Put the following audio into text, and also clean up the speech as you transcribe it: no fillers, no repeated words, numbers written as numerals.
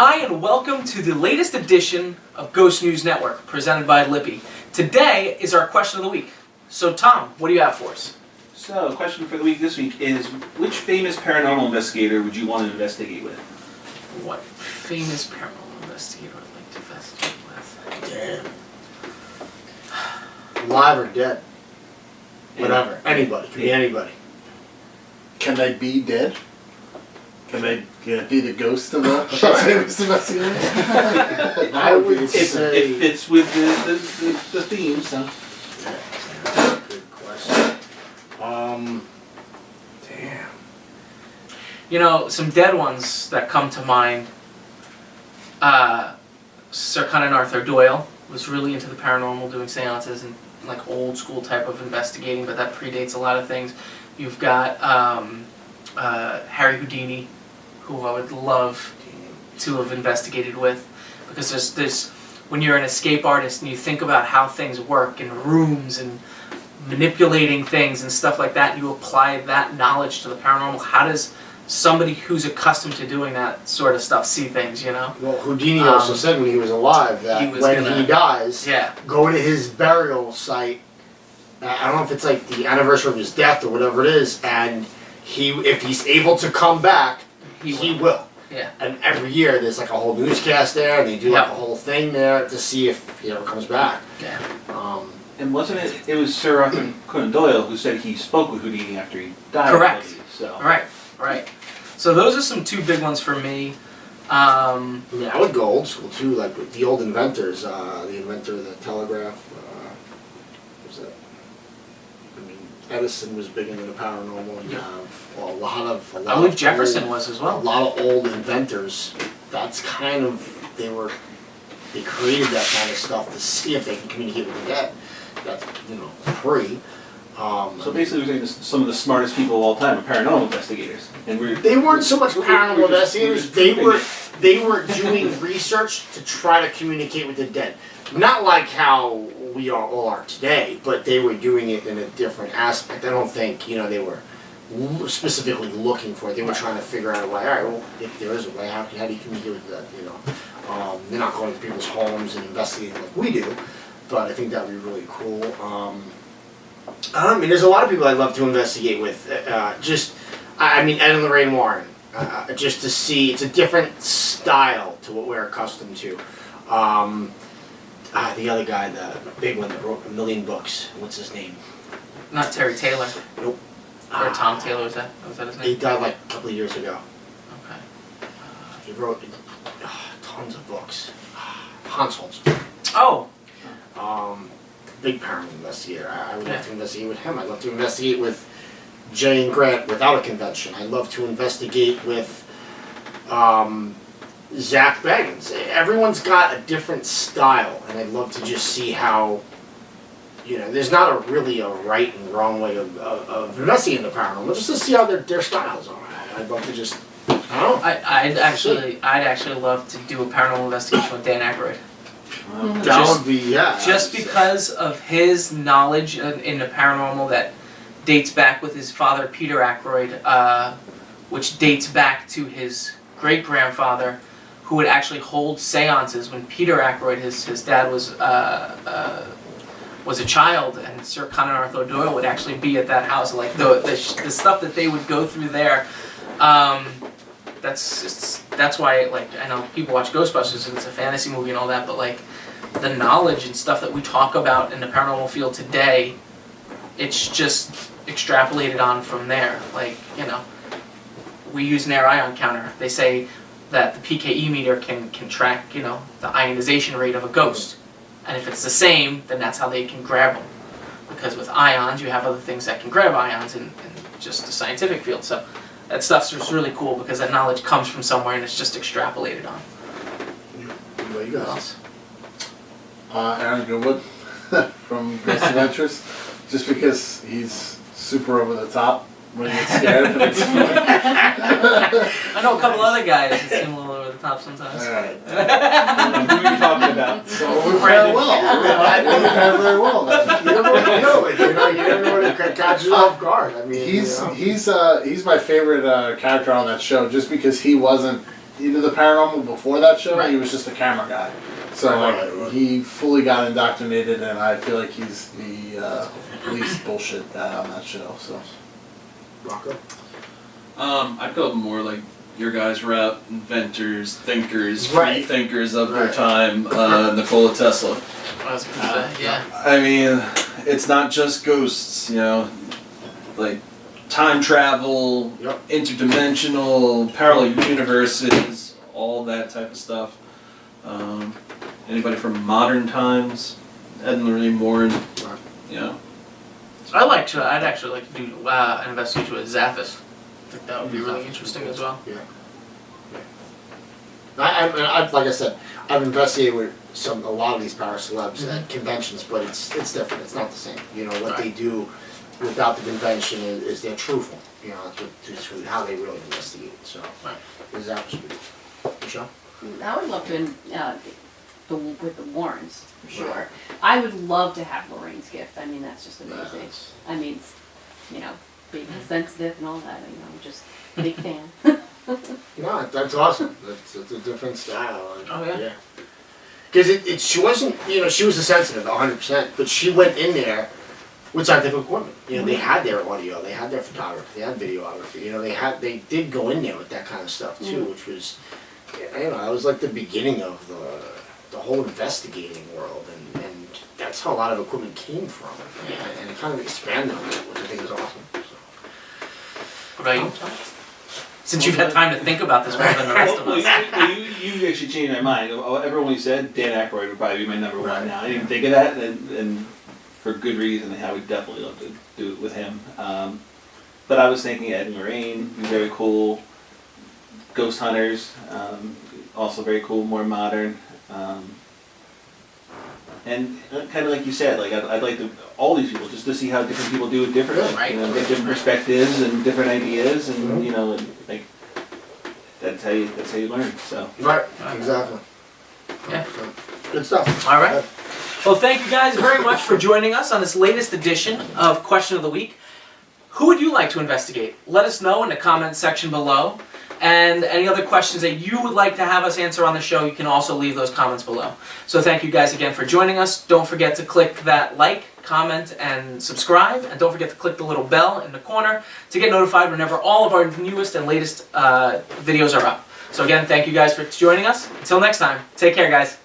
Hi and welcome to the latest edition of Ghost News Network, presented by Lippy. Today is our question of the week. So Tom, what do you have for us? So, question for the week this week is, which famous paranormal investigator would you want to investigate with? What famous paranormal investigator I'd like to investigate with? Damn. Alive or dead? Whatever. Anybody. Could be anybody. Can they be dead? Can they be the ghost of the famous investigator? I would It say... fits with the theme, so. Good question. Damn. You know, some dead ones that come to mind. Sir Conan Arthur Doyle was really into the paranormal, doing seances and like old school type of investigating, but that predates a lot of things. You've got Harry Houdini, who I would love to have investigated with, because there's when you're an escape artist and you think about how things work in rooms and manipulating things and stuff like that, and you apply that knowledge to the paranormal. How does somebody who's accustomed to doing that sort of stuff see things, you know? Well, Houdini also said when he was alive that when he dies, go to his burial site. I don't know if it's like the anniversary of his death or whatever it is, and if he's able to come back, he will. Yeah. And every year there's like a whole newscast there, and they do like a whole thing there to see if he ever comes back. Yeah. And wasn't it was Sir Arthur Conan Doyle who said he spoke with Houdini after he died? Correct. Already, so. Right. So those are some two big ones for me. I would go old school too, like with the old inventors. The inventor of the telegraph. What was that? I mean, Edison was big into the paranormal. You have a lot I believe Jefferson was as well. A lot of old inventors. That's kind of they created that kind of stuff to see if they can communicate with the dead. That's free. So basically, we're saying some of the smartest people of all time are paranormal investigators, and they weren't so much paranormal investigators. They were doing research to try to communicate with the dead. Not like how we all are today, but they were doing it in a different aspect. I don't think they were specifically looking for it. They were trying to figure out a way. All right, well, if there is a way, how do you communicate with that? They're not going to people's homes and investigating like we do, but I think that would be really cool. I mean, there's a lot of people I'd love to investigate with. Ed and Lorraine Warren, just to see. It's a different style to what we're accustomed to. The other guy, the big one that wrote 1 million books. What's his name? Not Terry Taylor. Nope. Or Tom Taylor, was that his name? He died like a couple of years ago. Okay. He wrote tons of books. Hans Holzer. Oh! Big paranormal investigator. I would love to investigate with him. I'd love to investigate with Jane Grant without a convention. I'd love to investigate with Zach Bagans. Everyone's got a different style, and I'd love to just see how, there's not really a right and wrong way of investigating the paranormal, just to see how their styles are. I'd love to just, I don't know. I'd actually love to do a paranormal investigation with Dan Aykroyd. That would be, Just because of his knowledge in the paranormal that dates back with his father, Peter Aykroyd, which dates back to his great-grandfather, who would actually hold seances when Peter Aykroyd, his dad, was a child, and Sir Conan Arthur Doyle would actually be at that house. Like the stuff that they would go through there. That's why, like, I know people watch Ghostbusters and it's a fantasy movie and all that, but like the knowledge and stuff that we talk about in the paranormal field today, it's just extrapolated on from there. Like, we use an air ion counter. They say that the PKE meter can track, the ionization rate of a ghost. And if it's the same, then that's how they can grab them. Because with ions, you have other things that can grab ions in just the scientific field. So that stuff's just really cool because that knowledge comes from somewhere and it's just extrapolated on. What about you guys? Aaron Goodwood from Ghost Adventures, just because he's super over the top when he gets scared. I know a couple other guys that seem a little over the top sometimes. All right. Who are you talking about? So we pair well. We pair very well. You never know it. You never know what catches you off guard. I mean, he's my favorite character on that show, just because he wasn't he did the paranormal before that show. Right. He was just a camera guy, so Right. he fully got indoctrinated, and I feel like he's the least bullshit guy on that show. So Rocco? I'd go more like your guys' route, inventors, thinkers, Right. free thinkers of their Right. time, Nikola Tesla. I was gonna say, yeah. I mean, it's not just ghosts, you know, like time travel, Yep. interdimensional, parallel universes, all that type of stuff. Anybody from modern times, Edmund Lee Warren, you know. I'd actually like to do an investigation with Zaphis. I think that would be really interesting as well. Like I said, I've investigated with a lot of these power celebs at conventions, but it's different. It's not the same. You know what they do without the convention is they're truthful. You know, that's how they really investigate. So, Right. it's absolutely. Michelle? I would love to, with the Warrens, for sure. I would love to have Lorraine's gift. I mean, that's just amazing. I mean, it's, you know, being sensitive and all that, you know, I'm just a big fan. No, that's awesome. It's a different style. Oh, yeah? Because she wasn't, you know, she was a sensitive, 100%, but she went in there with scientific equipment. You know, they had their audio, they had their photography, they had videography. You know, they did go in there with that kind of stuff too, which was, you know, that was like the beginning of the whole investigating world, and that's how a lot of equipment came from, and it kind of expanded on it, which I think is awesome. So. What about you, Tom? Since you've had time to think about this more than the rest of us. You actually changed my mind. Everyone you said, Dan Aykroyd would probably be my number one now. I didn't even think of that, and for good reason. I would definitely love to do it with him. But I was thinking Ed and Lorraine, be very cool. Ghost Hunters, also very cool, more modern. And kind of like you said, like I'd like all these people just to see how different people do it differently. Right. You know, get different perspectives and different ideas, and you know, and, like that's how you learn. So. Right, exactly. Yeah. So, good stuff. All right. Well, thank you guys very much for joining us on this latest edition of Question of the Week. Who would you like to investigate? Let us know in the comments section below. And any other questions that you would like to have us answer on the show, you can also leave those comments below. So thank you guys again for joining us. Don't forget to click that like, comment, and subscribe. And don't forget to click the little bell in the corner to get notified whenever all of our newest and latest videos are up. So again, thank you guys for joining us. Until next time, take care, guys.